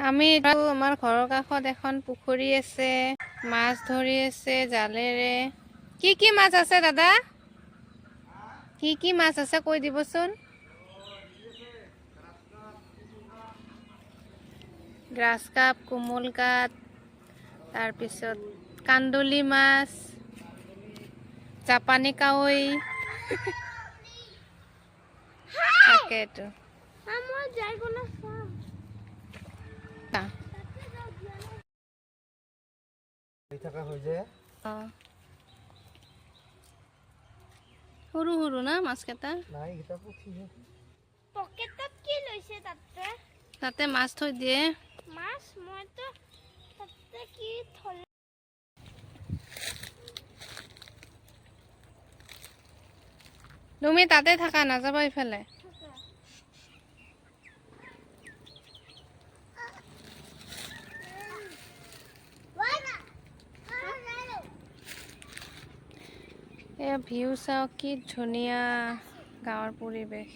আমি আমাৰ ঘৰৰ কাষত এখন পুখুৰী আছে, মাছ ধৰি আছে জালেৰে। কি কি মাছ আছে দাদা? কি কি মাছ আছে কৈ দিবচোন। গ্ৰাছ কাপ, কোমল কাপ, তাৰপিছত কান্দুলি মাছ, জাপানী কাৱৈ। তাকেতো সৰু সৰু না মাছ কেইটা। পকেটত কি লৈছে তাতে? তাতে মাছ থৈ দিয়ে। মাছ মইতো তাতে কি থল। তুমি তাতে থাকা, নাযাবা ইফালে। এয়া ভিউ চাওক, কি ধুনীয়া গাঁৱৰ পৰিৱেশ।